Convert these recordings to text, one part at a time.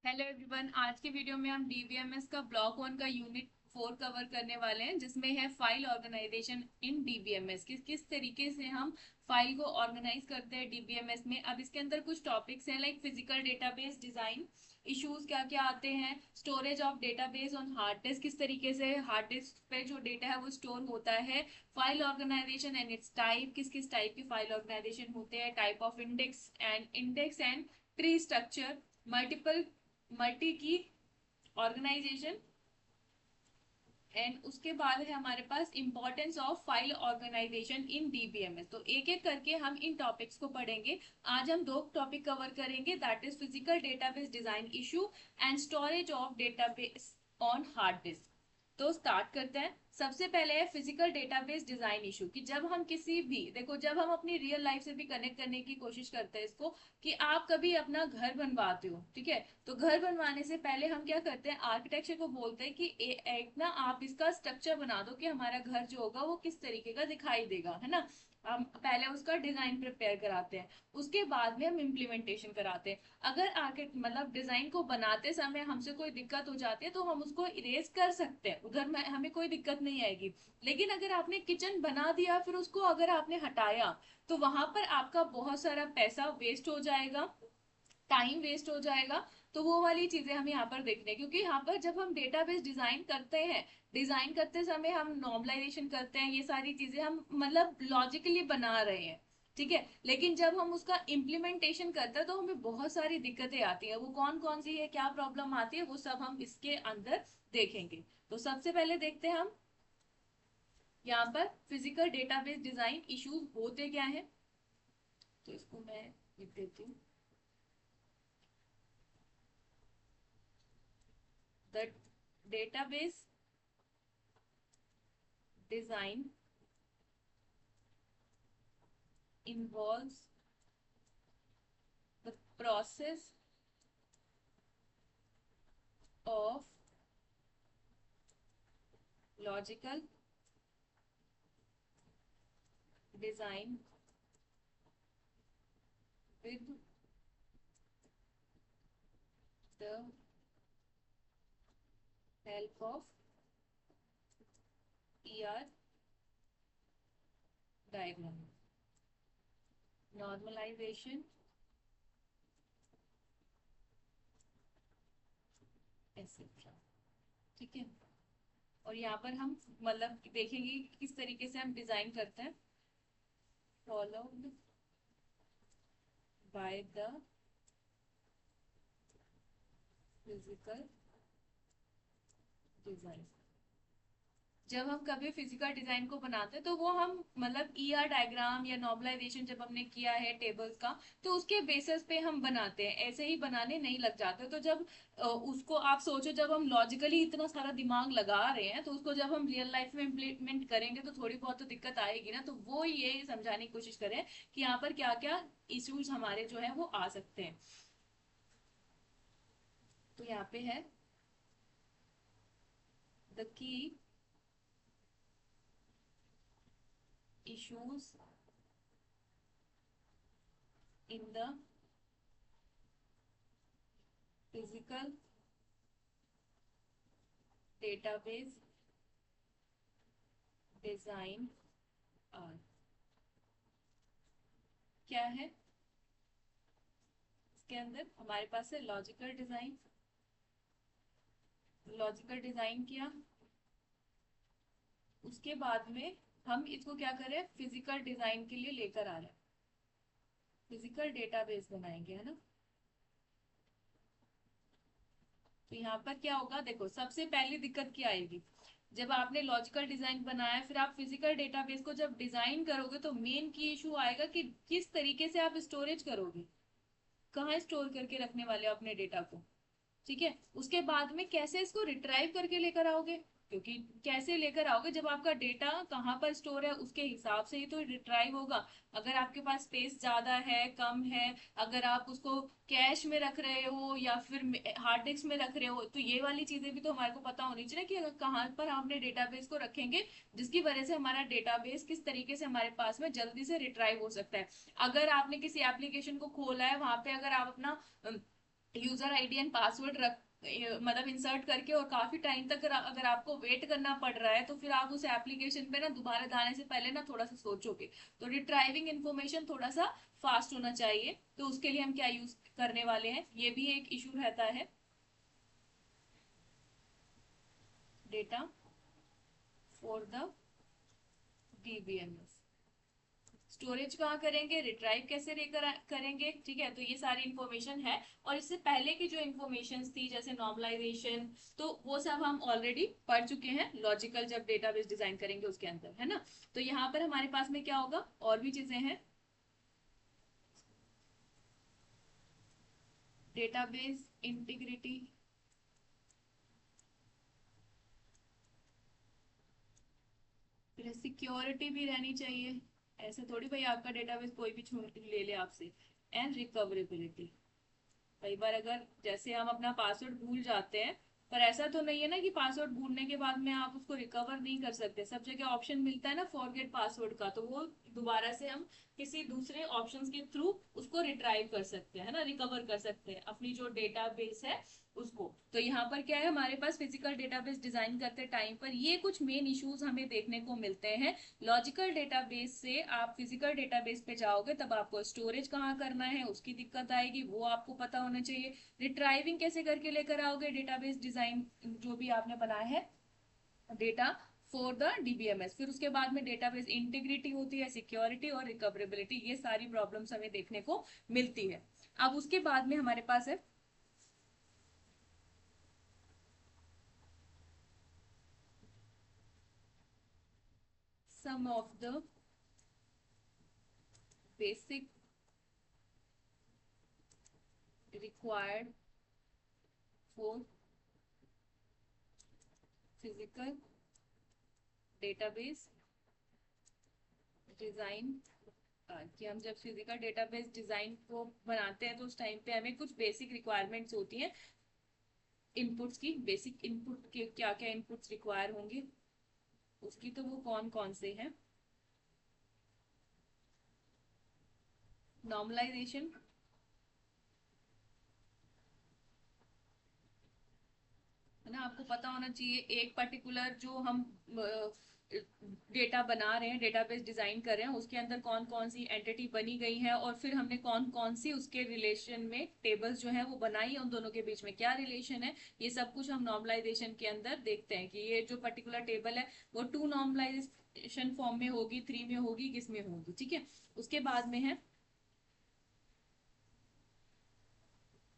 Hello everyone. आज की video में हम डीबीएमएस का ब्लॉक वन का यूनिट 4 कवर करने वाले हैं, जिसमें है फाइल ऑर्गेनाइजेशन इन डीबीएमएस। किस तरीके से हम फाइल को ऑर्गेनाइज करते हैं डीबीएमएस में। अब इसके अंदर कुछ टॉपिक्स हैं like physical database design issues क्या क्या आते हैं, storage of database on hard disk, किस तरीके से हार्ड डिस्क पे जो डेटा है वो स्टोर होता है, file organization and its type, किस किस टाइप की फाइल ऑर्गेनाइजेशन होते हैं, type of index and tree structure, multiple multi key organization. And उसके बाद है हमारे पास importance of file organization in DBMS. तो एक एक करके हम इन टॉपिक्स को पढ़ेंगे। आज हम दो टॉपिक कवर करेंगे, that is physical database design issue and storage of database on hard disk. तो स्टार्ट करते हैं। सबसे पहले है फिजिकल डेटाबेस डिजाइन इशू, कि जब हम किसी भी, देखो, जब हम अपनी रियल लाइफ से भी कनेक्ट करने की कोशिश करते हैं इसको, कि आप कभी अपना घर बनवाते हो, ठीक है, तो घर बनवाने से पहले हम क्या करते हैं, आर्किटेक्चर को बोलते हैं कि एक ना आप इसका स्ट्रक्चर बना दो कि हमारा घर जो होगा वो किस तरीके का दिखाई देगा, है ना। हम पहले उसका डिजाइन प्रिपेयर कराते हैं, उसके बाद में हम इम्प्लीमेंटेशन कराते हैं। अगर आर्किट मतलब डिजाइन को बनाते समय हमसे कोई दिक्कत हो जाती है तो हम उसको इरेज कर सकते हैं, उधर में हमें कोई दिक्कत नहीं आएगी। लेकिन अगर आपने किचन बना दिया फिर उसको अगर आपने हटाया तो वहां पर आपका बहुत सारा पैसा वेस्ट हो जाएगा, टाइम वेस्ट हो जाएगा। तो वो वाली चीजें हम यहाँ पर देख रहे हैं, क्योंकि यहाँ पर जब हम डेटाबेस डिजाइन करते हैं, डिजाइन करते समय हम नॉर्मलाइजेशन करते हैं, ये सारी चीजें हम मतलब लॉजिकली बना रहे हैं, ठीक है। लेकिन जब हम उसका इम्प्लीमेंटेशन करते हैं तो हमें बहुत सारी दिक्कतें आती है। वो कौन कौन सी है, क्या प्रॉब्लम आती है, वो सब हम इसके अंदर देखेंगे। तो सबसे पहले देखते हैं हम यहाँ पर फिजिकल डेटाबेस डिजाइन इश्यूज होते क्या है। तो इसको मैं लिख देती हूँ। The database design involves the process of logical design with the help of ER diagram, normalization, etc. ठीक है। और यहाँ पर हम मतलब देखेंगे कि किस तरीके से हम डिजाइन करते हैं। Followed by the physical design. जब हम कभी फिजिकल डिजाइन को बनाते हैं तो वो हम मतलब ईआर डायग्राम या नॉर्मलाइजेशन जब हमने किया है टेबल्स का, तो उसके बेसिस पे हम बनाते हैं, ऐसे ही बनाने नहीं लग जाते। तो जब उसको आप सोचो, जब हम लॉजिकली इतना सारा दिमाग लगा रहे हैं तो उसको जब हम रियल लाइफ में इम्प्लीमेंट करेंगे तो थोड़ी बहुत तो दिक्कत आएगी ना। तो वो ये समझाने की कोशिश करें कि यहाँ पर क्या क्या इश्यूज हमारे जो है वो आ सकते हैं। तो यहाँ पे है the key issues in the physical database design are. क्या है इसके अंदर, हमारे पास है लॉजिकल डिजाइन। लॉजिकल डिजाइन किया, उसके बाद में हम इसको क्या करें, फिजिकल डिजाइन के लिए लेकर आ रहे हैं, फिजिकल डेटाबेस बनाएंगे, है ना। तो यहाँ पर क्या होगा, देखो, सबसे पहली दिक्कत क्या आएगी, जब आपने लॉजिकल डिजाइन बनाया फिर आप फिजिकल डेटाबेस को जब डिजाइन करोगे तो मेन की इशू आएगा कि किस तरीके से आप स्टोरेज करोगे, कहाँ स्टोर करके रखने वाले हो अपने डेटा को, ठीक है। उसके बाद में कैसे इसको रिट्राइव करके लेकर आओगे, क्योंकि कैसे लेकर आओगे, जब आपका डेटा कहाँ पर स्टोर है उसके हिसाब से ही तो रिट्राइव होगा। अगर आपके पास स्पेस ज्यादा है, कम है, अगर आप उसको कैश में रख रहे हो या फिर हार्ड डिस्क में रख रहे हो, तो ये वाली चीजें भी तो हमारे को पता होनी चाहिए कि कहाँ पर हम अपने डेटाबेस को रखेंगे, जिसकी वजह से हमारा डेटाबेस किस तरीके से हमारे पास में जल्दी से रिट्राइव हो सकता है। अगर आपने किसी एप्लीकेशन को खोला है, वहां पे अगर आप अपना यूजर आईडी एंड पासवर्ड रख मतलब इंसर्ट करके, और काफी टाइम तक अगर आपको वेट करना पड़ रहा है तो फिर आप उस एप्लीकेशन पे ना दोबारा जाने से पहले ना थोड़ा सा सोचोगे। तो रिट्राइविंग इंफॉर्मेशन थोड़ा सा फास्ट होना चाहिए, तो उसके लिए हम क्या यूज करने वाले हैं, ये भी एक इशू रहता है। Data for the DBMS, storage कहाँ करेंगे, रिट्राइव कैसे करेंगे, ठीक है। तो ये सारी इंफॉर्मेशन है। और इससे पहले की जो इंफॉर्मेशन थी जैसे नॉर्मलाइजेशन, तो वो सब हम ऑलरेडी पढ़ चुके हैं लॉजिकल जब डेटाबेस डिजाइन करेंगे उसके अंदर, है ना। तो यहाँ पर हमारे पास में क्या होगा, और भी चीजें हैं। डेटाबेस इंटीग्रिटी, फिर सिक्योरिटी भी रहनी चाहिए। ऐसे थोड़ी भाई आपका डेटाबेस कोई भी छू ले ले आपसे। एंड रिकवरेबिलिटी, कई बार अगर जैसे हम अपना पासवर्ड भूल जाते हैं, पर ऐसा तो नहीं है ना कि पासवर्ड भूलने के बाद में आप उसको रिकवर नहीं कर सकते। सब जगह ऑप्शन मिलता है ना फॉरगेट पासवर्ड का, तो वो दोबारा से हम किसी दूसरे ऑप्शंस के थ्रू उसको रिट्राइव कर सकते हैं, है ना, रिकवर कर सकते हैं अपनी जो डेटाबेस है उसको। तो यहाँ पर क्या है, हमारे पास फिजिकल डेटाबेस डिजाइन करते टाइम पर ये कुछ मेन इश्यूज हमें देखने को मिलते हैं। लॉजिकल डेटाबेस से आप फिजिकल डेटाबेस पे जाओगे तब आपको स्टोरेज कहाँ करना है उसकी दिक्कत आएगी, वो आपको पता होना चाहिए। रिट्राइविंग कैसे करके लेकर आओगे डेटाबेस डिजाइन जो भी आपने बनाया है, डेटा फॉर द डीबीएमएस, फिर उसके बाद में डेटाबेस इंटीग्रिटी होती है, सिक्योरिटी और रिकवरेबिलिटी, ये सारी प्रॉब्लम्स हमें देखने को मिलती है। अब उसके बाद में हमारे पास है some of the basic required for physical database design. कि हम जब फिजिकल डेटाबेस डिजाइन को बनाते हैं तो उस टाइम पे हमें कुछ बेसिक रिक्वायरमेंट्स होती हैं इनपुट्स की। बेसिक इनपुट के क्या क्या इनपुट्स रिक्वायर होंगे उसकी, तो वो कौन कौन से हैं। नॉर्मलाइजेशन, है ना, आपको पता होना चाहिए एक पर्टिकुलर जो हम डेटा बना रहे हैं, डेटाबेस डिजाइन कर रहे हैं, उसके अंदर कौन कौन सी एंटिटी बनी गई है, और फिर हमने कौन कौन सी उसके रिलेशन में टेबल्स जो है वो बनाई है, उन दोनों के बीच में क्या रिलेशन है, ये सब कुछ हम नॉर्मलाइजेशन के अंदर देखते हैं कि ये जो पर्टिकुलर टेबल है वो 2 नॉर्मलाइजेशन फॉर्म में होगी, 3 में होगी, किस में होगी, ठीक है। उसके बाद में है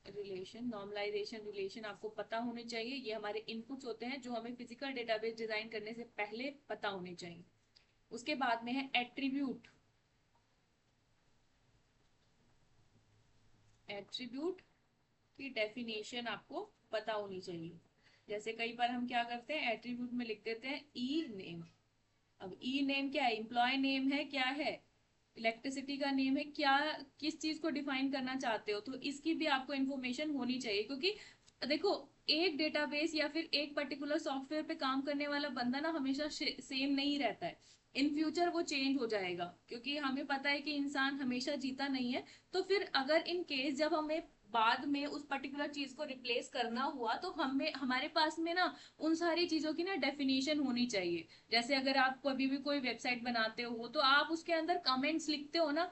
रिलेशन, नॉर्मलाइजेशन रिलेशन आपको पता होने चाहिए, ये हमारे इनपुट्स होते हैं जो हमें फिजिकल डेटाबेस डिजाइन करने से पहले पता होने चाहिए। उसके बाद में है एट्रीब्यूट, एट्रीब्यूट की डेफिनेशन आपको पता होनी चाहिए। जैसे कई बार हम क्या करते हैं, एट्रीब्यूट में लिख देते हैं ई नेम। अब ई नेम क्या है, एम्प्लॉय नेम है, क्या है, इलेक्ट्रिसिटी का नेम है, क्या, किस चीज को डिफाइन करना चाहते हो, तो इसकी भी आपको इन्फॉर्मेशन होनी चाहिए। क्योंकि देखो, एक डेटाबेस या फिर एक पर्टिकुलर सॉफ्टवेयर पे काम करने वाला बंदा ना हमेशा सेम नहीं रहता है। इन फ्यूचर वो चेंज हो जाएगा, क्योंकि हमें पता है कि इंसान हमेशा जीता नहीं है। तो फिर अगर इन केस जब हमें बाद में उस पर्टिकुलर चीज को रिप्लेस करना हुआ, तो हमें हमारे पास में ना उन सारी चीजों की ना डेफिनेशन होनी चाहिए। जैसे अगर आप कभी भी कोई वेबसाइट बनाते हो तो आप उसके अंदर कमेंट्स लिखते हो ना,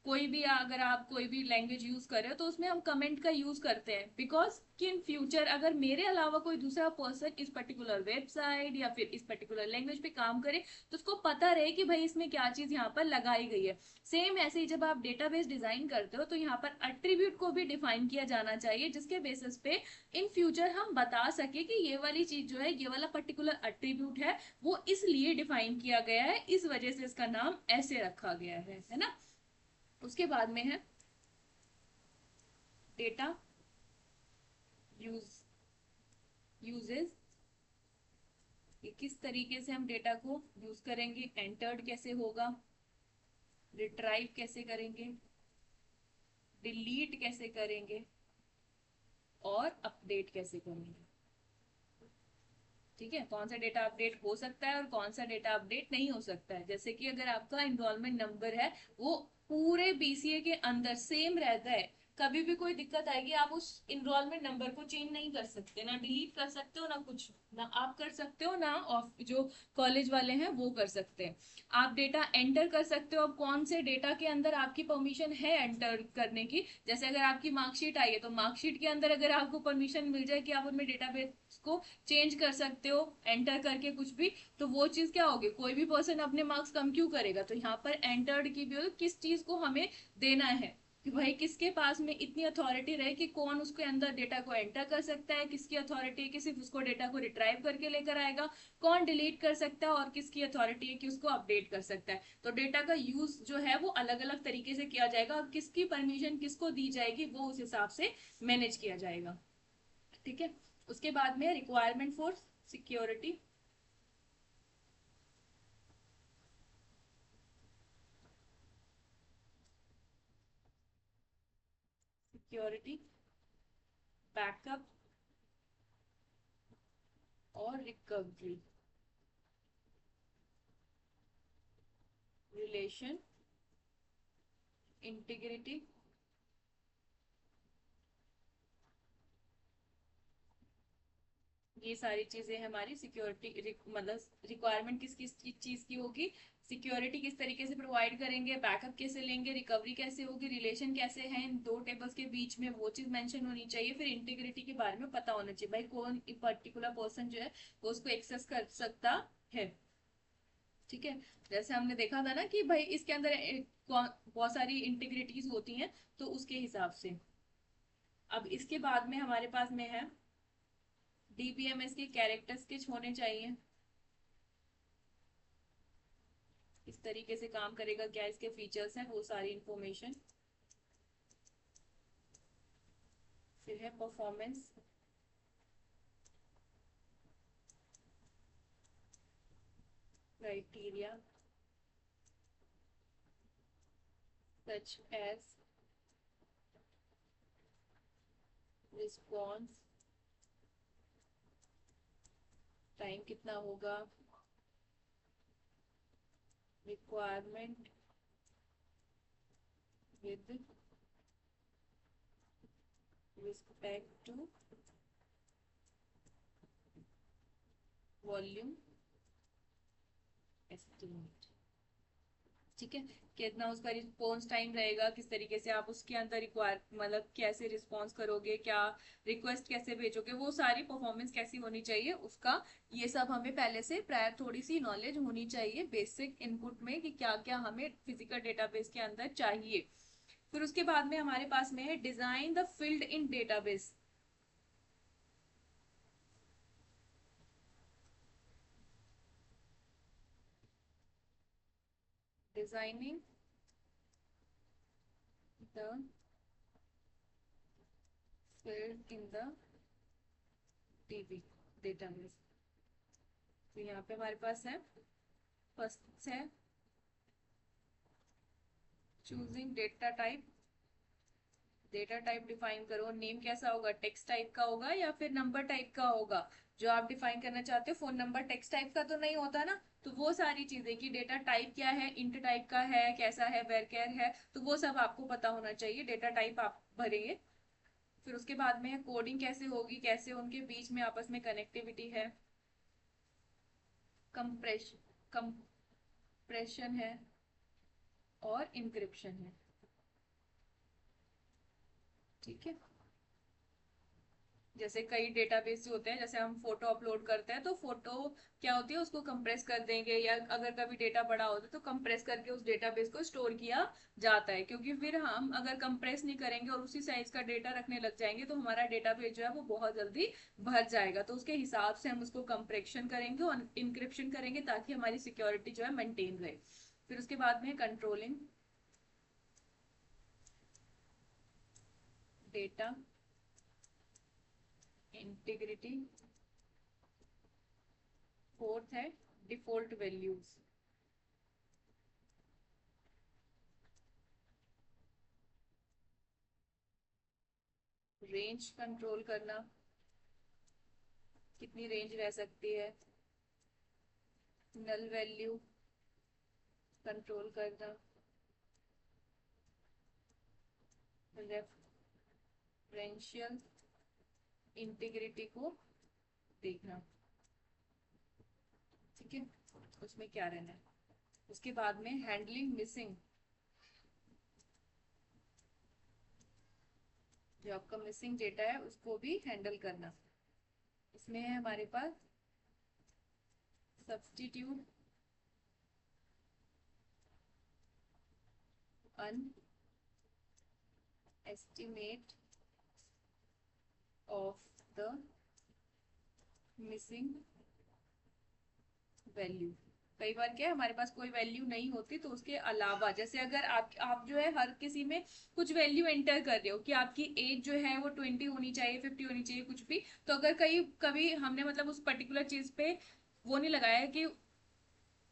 कोई भी अगर आप कोई भी लैंग्वेज यूज कर रहे हो तो उसमें हम कमेंट का यूज करते हैं, बिकॉज कि इन फ्यूचर अगर मेरे अलावा कोई दूसरा पर्सन इस पर्टिकुलर वेबसाइट या फिर इस पर्टिकुलर लैंग्वेज पे काम करे तो उसको पता रहे कि भाई इसमें क्या चीज यहाँ पर लगाई गई है। सेम ऐसे ही जब आप डेटाबेस डिजाइन करते हो तो यहाँ पर एट्रीब्यूट को भी डिफाइन किया जाना चाहिए, जिसके बेसिस पे इन फ्यूचर हम बता सके कि ये वाली चीज जो है, ये वाला पर्टिकुलर एट्रीब्यूट है, वो इसलिए डिफाइन किया गया है, इस वजह से इसका नाम ऐसे रखा गया है ना। उसके बाद में है डेटा यूज, यूजेस, कि किस तरीके से हम डेटा को यूज करेंगे, एंटर्ड कैसे होगा, रिट्राइव कैसे करेंगे, डिलीट कैसे करेंगे, और अपडेट कैसे करेंगे। ठीक है, कौन सा डेटा अपडेट हो सकता है और कौन सा डेटा अपडेट नहीं हो सकता है। जैसे कि अगर आपका इनरोलमेंट नंबर है वो पूरे बीसीए के अंदर सेम रहता है, कभी भी कोई दिक्कत आएगी, आप उस इनरोलमेंट नंबर को चेंज नहीं कर सकते, ना डिलीट कर सकते हो, ना कुछ, ना आप कर सकते हो, ना जो कॉलेज वाले हैं वो कर सकते हैं। आप डेटा एंटर कर सकते हो। अब कौन से डेटा के अंदर आपकी परमिशन है एंटर करने की, जैसे अगर आपकी मार्कशीट आई है तो मार्कशीट के अंदर अगर आपको परमिशन मिल जाए कि आप उनमें डेटाबेस को चेंज कर सकते हो एंटर करके कुछ भी, तो वो चीज क्या होगी, कोई भी पर्सन अपने मार्क्स कम क्यों करेगा। तो यहाँ पर एंटर्ड की भी किस चीज को हमें देना है, कि भाई किसके पास में इतनी अथॉरिटी रहे कि कौन उसके अंदर डेटा को एंटर कर सकता है, किसकी अथॉरिटी है कि सिर्फ उसको डेटा को रिट्राइव करके लेकर आएगा, कौन डिलीट कर सकता है, और किसकी अथॉरिटी है कि उसको अपडेट कर सकता है। तो डेटा का यूज जो है वो अलग अलग तरीके से किया जाएगा, और किसकी परमिशन किसको दी जाएगी वो उस हिसाब से मैनेज किया जाएगा। ठीक है। उसके बाद में requirement for security. Security, backup और रिकवरी, रिलेशन, इंटीग्रिटी, ये सारी चीजें हमारी सिक्योरिटी मतलब रिक्वायरमेंट किस किस चीज की होगी, सिक्योरिटी किस तरीके से प्रोवाइड करेंगे, बैकअप कैसे लेंगे, रिकवरी कैसे होगी, रिलेशन कैसे है इन दो टेबल्स के बीच में, वो चीज मेंशन होनी चाहिए। फिर इंटीग्रिटी के बारे में पता होना चाहिए, भाई कौन पर्टिकुलर पर्सन जो है वो उसको एक्सेस कर सकता है। ठीक है। जैसे हमने देखा था ना कि भाई इसके अंदर बहुत सारी इंटीग्रिटीज होती हैं, तो उसके हिसाब से। अब इसके बाद में हमारे पास में है डीबीएमएस के कैरेक्टर्स किस होने चाहिए, किस तरीके से काम करेगा, क्या इसके फीचर्स हैं, वो सारी इंफॉर्मेशन। फिर है performance, criteria such as response time कितना होगा, requirement with respect to volume estimate. ठीक है। कितना उसका रिस्पॉन्स टाइम रहेगा, किस तरीके से आप उसके अंदर रिक्वायर मतलब कैसे रिस्पॉन्स करोगे, क्या रिक्वेस्ट कैसे भेजोगे, वो सारी परफॉर्मेंस कैसी होनी चाहिए उसका, ये सब हमें पहले से प्रायर थोड़ी सी नॉलेज होनी चाहिए बेसिक इनपुट में, कि क्या क्या हमें फिजिकल डेटाबेस के अंदर चाहिए। फिर उसके बाद में हमारे पास में है design the field in database. Designing the field in the dB database. तो यहाँ पे हमारे पास है, फर्स्ट है choosing data type. Data type define करो, नेम कैसा होगा, टेक्स्ट टाइप का होगा या फिर नंबर टाइप का होगा, जो आप डिफाइन करना चाहते हो। फोन नंबर टेक्स्ट टाइप का तो नहीं होता ना, तो वो सारी चीजें कि डेटा टाइप क्या है, इंट टाइप का है, कैसा है, वेरकेर है, तो वो सब आपको पता होना चाहिए, डेटा टाइप आप भरेंगे। फिर उसके बाद में है कोडिंग कैसे होगी, कैसे उनके बीच में आपस में कनेक्टिविटी है, कंप्रेशन है और इंक्रिप्शन है। ठीक है। जैसे कई डेटाबेस होते हैं, जैसे हम फोटो अपलोड करते हैं तो फोटो क्या होती है, उसको कंप्रेस कर देंगे, या अगर कभी डेटा बड़ा होता है तो कंप्रेस करके उस डेटाबेस को स्टोर किया जाता है, क्योंकि फिर हम अगर कंप्रेस नहीं करेंगे और उसी साइज का डेटा रखने लग जाएंगे तो हमारा डेटाबेस जो है वो बहुत जल्दी भर जाएगा। तो उसके हिसाब से हम उसको कंप्रेशन करेंगे और इंक्रिप्शन करेंगे, ताकि हमारी सिक्योरिटी जो है मेंटेन रहे। फिर उसके बाद में कंट्रोलिंग डेटा इंटीग्रिटी। फोर्थ है डिफॉल्ट वैल्यूज, रेंज कंट्रोल करना, कितनी रेंज रह सकती है, नल वैल्यू कंट्रोल करना, डिफरेंशियल इंटीग्रिटी को देखना, ठीक है, उसमें क्या रहना है। उसके बाद में हैंडलिंग मिसिंग, जो आपका मिसिंग डेटा है उसको भी हैंडल करना। इसमें है हमारे पास substitute an estimate of the missing value. कई बार क्या है, हमारे पास कोई वैल्यू नहीं होती, तो उसके अलावा जैसे अगर आप जो है हर किसी में कुछ वैल्यू एंटर कर रहे हो कि आपकी एज जो है वो 20 होनी चाहिए, 50 होनी चाहिए, कुछ भी, तो अगर कहीं कभी हमने मतलब उस पर्टिकुलर चीज पे वो नहीं लगाया कि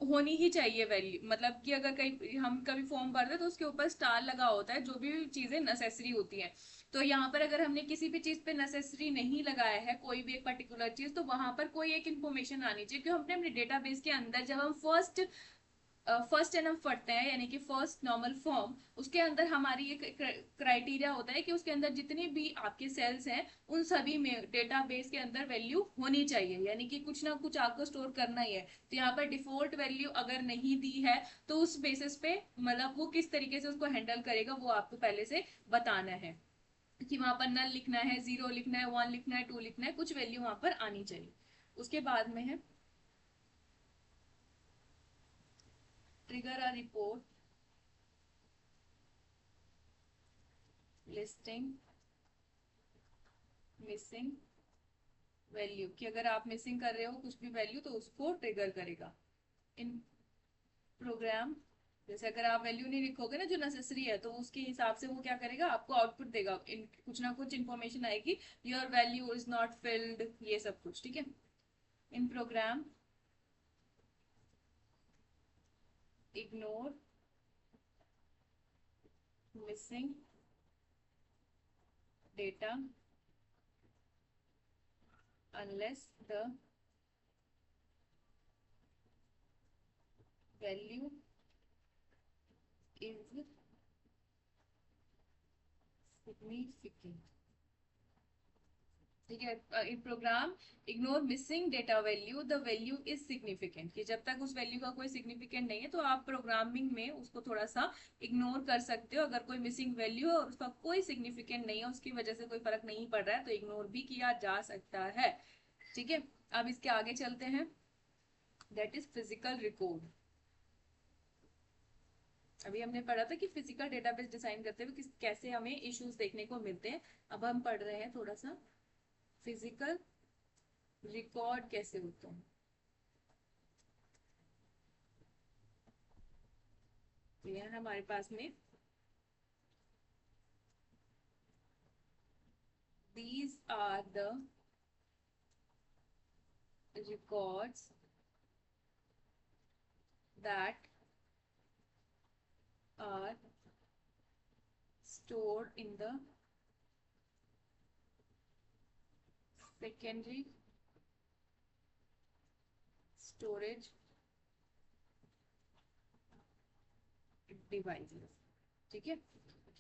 होनी ही चाहिए वैल्यू, मतलब कि अगर कहीं हम कभी फॉर्म भरते तो उसके ऊपर स्टार लगा होता है, जो भी चीजें नेसेसरी होती हैं। तो यहाँ पर अगर हमने किसी भी चीज पे नेसेसरी नहीं लगाया है, कोई भी एक पर्टिकुलर चीज, तो वहां पर कोई एक इन्फॉर्मेशन आनी चाहिए, क्योंकि हमने अपने डेटाबेस के अंदर जब हम फर्स्ट एनएम पढ़ते हैं, यानी कि फर्स्ट नॉर्मल फॉर्म, उसके अंदर हमारी एक क्राइटेरिया होता है कि उसके अंदर जितनी भी आपके सेल्स हैं उन सभी में डेटाबेस के अंदर वैल्यू होनी चाहिए, यानी कि कुछ ना कुछ आपको स्टोर करना ही है। तो यहाँ पर डिफॉल्ट वैल्यू अगर नहीं दी है तो उस बेसिस पे मतलब वो किस तरीके से उसको हैंडल करेगा वो आपको पहले से बताना है, कि वहां पर नल लिखना है, जीरो लिखना है, वन लिखना है, टू लिखना है, कुछ वैल्यू वहां पर आनी चाहिए। उसके बाद में है trigger a report listing missing value, कि अगर आप मिसिंग कर रहे हो कुछ भी वैल्यू तो उसको ट्रिगर करेगा। इन प्रोग्राम, जैसे अगर आप वैल्यू नहीं लिखोगे ना जो नेसेसरी है, तो उसके हिसाब से वो क्या करेगा, आपको आउटपुट देगा, कुछ ना कुछ इन्फॉर्मेशन आएगी, your value is not filled, ये सब कुछ, ठीक है। In program ignore missing data unless the value is significant, ठीक है। In program ignore missing data value the value is significant, कि जब तक उस वैल्यू का कोई सिग्निफिकेंट नहीं है तो आप प्रोग्रामिंग में उसको थोड़ा सा इग्नोर कर सकते हो। अगर कोई मिसिंग वैल्यू है और उसका कोई सिग्निफिकेंट नहीं है, उसकी वजह से कोई फर्क नहीं पड़ रहा है, तो इग्नोर भी किया जा सकता है, ठीक है। अब इसके आगे चलते हैं, दैट इज फिजिकल रिकॉर्ड। अभी हमने पढ़ा था कि फिजिकल डेटाबेस डिजाइन करते हुए कैसे हमें इश्यूज देखने को मिलते हैं। अब हम पढ़ रहे हैं थोड़ा सा फिजिकल रिकॉर्ड कैसे होते हैं। तो यहाँ हमारे पास में these are the records that are stored in the secondary storage devices, ठीक है।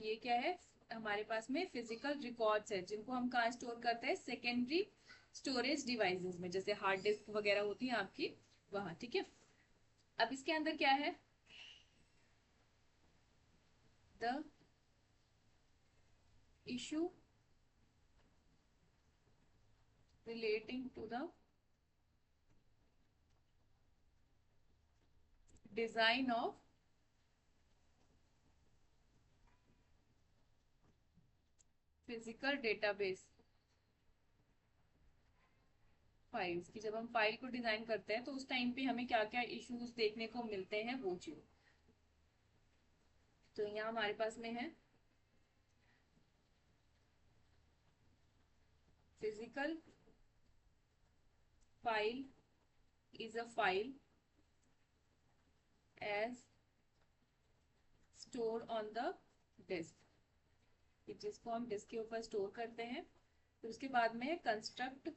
ये क्या है, हमारे पास में फिजिकल रिकॉर्ड्स है जिनको हम कहाँ स्टोर करते हैं, सेकेंडरी स्टोरेज डिवाइसेस में, जैसे हार्ड डिस्क वगैरह होती है आपकी वहां, ठीक है। अब इसके अंदर क्या है, the issue relating to the design of physical database files, की जब हम फाइल को डिजाइन करते हैं तो उस टाइम पे हमें क्या क्या इश्यूज देखने को मिलते हैं वो चीज। तो यहाँ हमारे पास में है physical file is a file as store on the disk, जिसको हम डिस्क के ऊपर स्टोर करते हैं। फिर उसके बाद में construct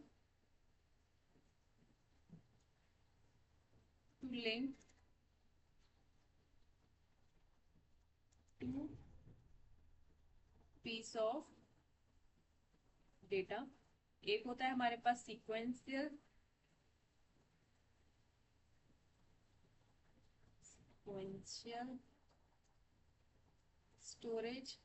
to link two piece of data, एक होता है हमारे पास सीक्वेंशियल स्टोरेज,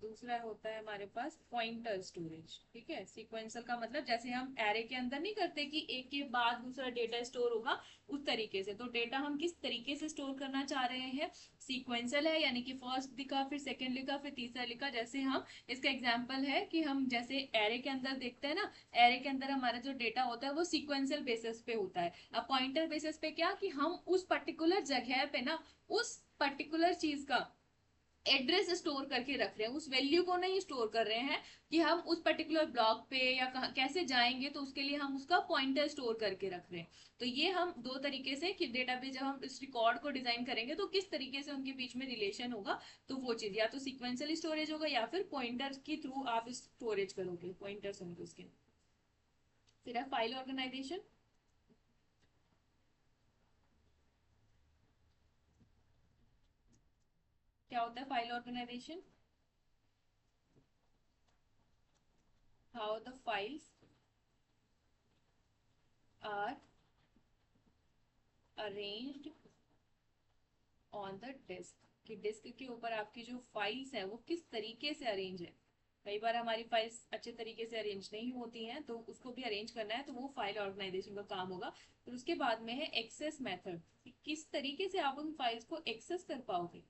दूसरा होता है हमारे पास पॉइंटर स्टोरेज। ठीक है, सीक्वेंशियल का मतलब जैसे हम एरे के अंदर नहीं करते कि एक के बाद दूसरा डेटा स्टोर होगा, उस तरीके से। तो डेटा हम किस तरीके से स्टोर करना चाह रहे हैं, सीक्वेंशियल है, यानी कि फर्स्ट लिखा, फिर सेकंड लिखा, फिर तीसरा लिखा। जैसे हम इसका एग्जांपल है कि हम जैसे एरे के अंदर देखते हैं ना, एरे के अंदर हमारा जो डेटा होता है वो सीक्वेंशियल बेसिस पे होता है। अब पॉइंटर बेसिस पे क्या, कि हम उस पर्टिकुलर जगह पे ना उस पर्टिकुलर चीज का एड्रेस स्टोर करके रख रहे हैं, उस वैल्यू को नहीं स्टोर कर रहे हैं कि हम उस पर्टिकुलर ब्लॉक पे या कैसे जाएंगे, तो उसके लिए हम उसका पॉइंटर स्टोर करके रख रहे हैं। तो ये हम दो तरीके से कि डेटाबेस जब हम इस रिकॉर्ड को डिजाइन करेंगे तो किस तरीके से उनके बीच में रिलेशन होगा, तो वो चीज या तो सीक्वेंशियल स्टोरेज होगा या फिर पॉइंटर के थ्रू आप स्टोरेज करोगे, पॉइंटर्स होंगे उसके। फिर है फाइल ऑर्गेनाइजेशन। क्या होता है file organisation? How the files are arranged on the disk, कि डिस्क के ऊपर आपकी जो फाइल्स है वो किस तरीके से अरेंज है। कई बार हमारी फाइल्स अच्छे तरीके से अरेंज नहीं होती हैं, तो उसको भी अरेंज करना है, तो वो फाइल ऑर्गेनाइजेशन का काम होगा। फिर उसके बाद में है एक्सेस मेथड, किस तरीके से आप उन फाइल्स को एक्सेस कर पाओगे।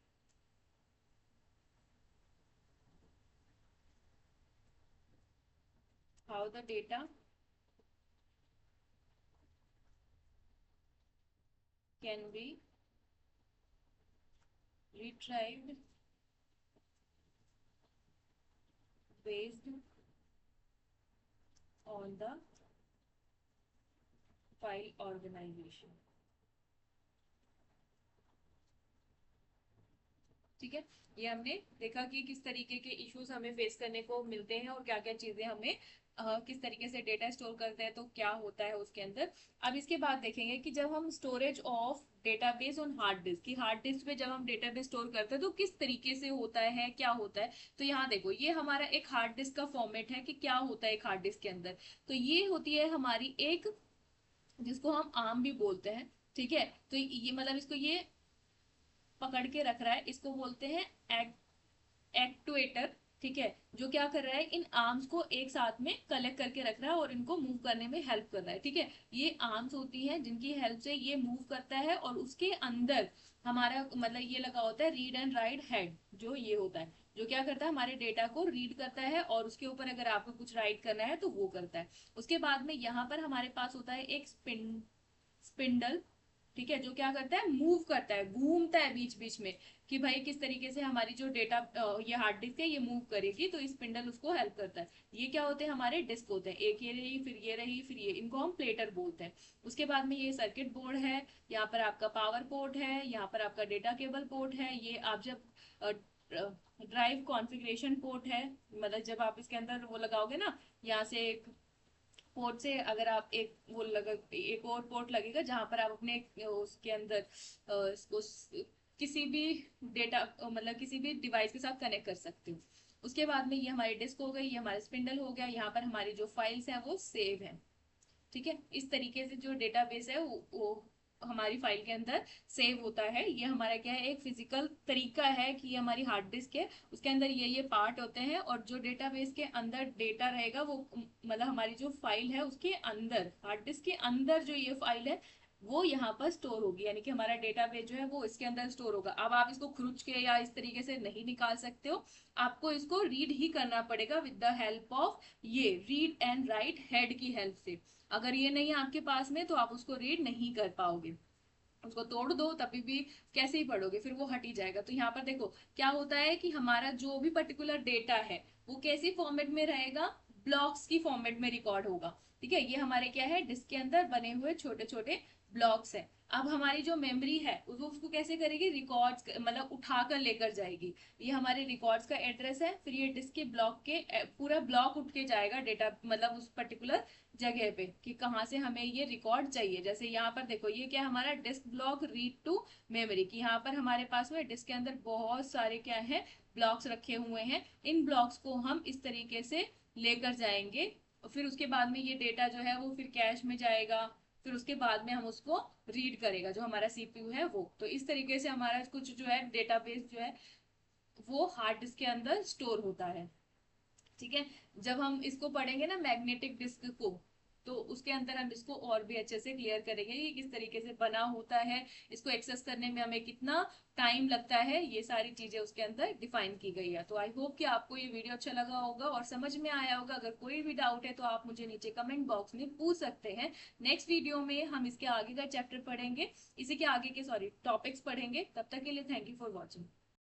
How the data can be retrieved based on the file organization. ठीक है, ये हमने देखा कि किस तरीके के इश्यूज हमें फेस करने को मिलते हैं और क्या क्या चीजें हमें किस तरीके से डेटा स्टोर करते हैं तो क्या होता है उसके अंदर। अब इसके बाद देखेंगे कि जब हम storage of database on hard disk, की हार्ड डिस्क पे जब हम डेटाबेस स्टोर करते हैं तो किस तरीके से होता है, क्या होता है। तो यहाँ देखो, ये हमारा एक हार्ड डिस्क का फॉर्मेट है कि क्या होता है एक हार्ड डिस्क के अंदर। तो ये होती है हमारी एक, जिसको हम आर्म भी बोलते हैं। ठीक है, तो ये मतलब इसको ये पकड़ के रख रहा है, इसको बोलते हैं एक्टुएटर। ठीक है, जो क्या कर रहा है, इन आर्म्स को एक साथ में कलेक्ट करके रख रहा है और इनको मूव करने में हेल्प कर रहा है। ठीक है, ये आर्म्स होती हैं जिनकी हेल्प से ये मूव करता है, और उसके अंदर हमारा मतलब ये लगा होता है रीड एंड राइट हेड, जो ये होता है, जो क्या करता है हमारे डेटा को रीड करता है और उसके ऊपर अगर आपको कुछ राइट करना है तो वो करता है। उसके बाद में यहाँ पर हमारे पास होता है एक स्पिंडल। ठीक है, जो क्या करता है, मूव करता है, घूमता है बीच बीच में, कि भाई किस तरीके से हमारी जो डेटा ये हार्ड डिस्क है ये मूव करेगी, तो स्पिंडल उसको हेल्प करता है। ये क्या होते हैं, हमारे डिस्क होते हैं, एक ये रही, फिर ये रही, फिर ये, इनको हम प्लेटर बोलते हैं। उसके बाद में ये सर्किट बोर्ड है, यहाँ पर आपका पावर पोर्ट है, यहाँ पर आपका डेटा केबल पोर्ट है, ये आप जब ड्राइव कॉन्फ़िगरेशन पोर्ट है, मतलब जब आप इसके अंदर वो लगाओगे ना, यहाँ से एक पोर्ट से अगर आप एक वो लगा, एक और पोर्ट लगेगा जहां पर आप अपने उसके अंदर किसी भी डेटा मतलब किसी भी डिवाइस के साथ कनेक्ट कर सकते हो। उसके बाद में ये हमारी डिस्क हो गई, ये हमारा स्पिंडल हो गया, यहाँ पर हमारी जो फाइल्स हैं वो सेव है। ठीक है, इस तरीके से जो डेटाबेस है वो हमारी फाइल के अंदर सेव होता है। ये हमारा क्या है, एक फिजिकल तरीका है कि ये हमारी हार्ड डिस्क है, उसके अंदर ये पार्ट होते हैं, और जो डेटाबेस के अंदर डेटा रहेगा वो मतलब हमारी जो फाइल है उसके अंदर, हार्ड डिस्क के अंदर जो ये फाइल है वो यहाँ पर स्टोर होगी, यानी कि हमारा डेटाबेस जो है वो इसके अंदर स्टोर होगा। अब आप इसको खरुच के या इस तरीके से नहीं निकाल सकते हो, आपको इसको रीड ही करना पड़ेगा विद द हेल्प ऑफ ये रीड एंड राइट हेड की हेल्प से। अगर ये नहीं है आपके पास में तो आप उसको रीड नहीं कर पाओगे, उसको तोड़ दो तभी भी कैसे ही पढ़ोगे, फिर वो हट ही जाएगा। तो यहाँ पर देखो क्या होता है कि हमारा जो भी पर्टिकुलर डेटा है वो कैसे फॉर्मेट में रहेगा, ब्लॉक्स की फॉर्मेट में रिकॉर्ड होगा। ठीक है, ये हमारे क्या है, डिस्क के अंदर बने हुए छोटे छोटे ब्लॉक्स है। अब हमारी जो मेमोरी है वो उसको कैसे करेगी, रिकॉर्ड्स मतलब उठा कर लेकर जाएगी। ये हमारे रिकॉर्ड्स का एड्रेस है, फिर ये डिस्क के ब्लॉक के पूरा ब्लॉक उठ के जाएगा डेटा, मतलब उस पर्टिकुलर जगह पे कि कहाँ से हमें ये रिकॉर्ड चाहिए। जैसे यहाँ पर देखो ये क्या हमारा disk block read to memory की, यहाँ पर हमारे पास में डिस्क के अंदर बहुत सारे क्या है ब्लॉक्स रखे हुए हैं। इन ब्लॉक्स को हम इस तरीके से लेकर जाएंगे और फिर उसके बाद में ये डेटा जो है वो फिर कैश में जाएगा, फिर उसके बाद में हम उसको रीड करेगा जो हमारा सीपीयू है वो। तो इस तरीके से हमारा कुछ जो है डेटाबेस जो है वो हार्ड डिस्क के अंदर स्टोर होता है। ठीक है, जब हम इसको पढ़ेंगे ना मैग्नेटिक डिस्क को, तो उसके अंदर हम इसको और भी अच्छे से क्लियर करेंगे कि किस तरीके से बना होता है, इसको एक्सेस करने में हमें कितना टाइम लगता है, ये सारी चीजें उसके अंदर डिफाइन की गई है। तो आई होप कि आपको ये वीडियो अच्छा लगा होगा और समझ में आया होगा। अगर कोई भी डाउट है तो आप मुझे नीचे कमेंट बॉक्स में पूछ सकते हैं। नेक्स्ट वीडियो में हम इसके आगे का चैप्टर पढ़ेंगे, इसी के आगे के सॉरी टॉपिक्स पढ़ेंगे। तब तक के लिए थैंक यू फॉर वॉचिंग।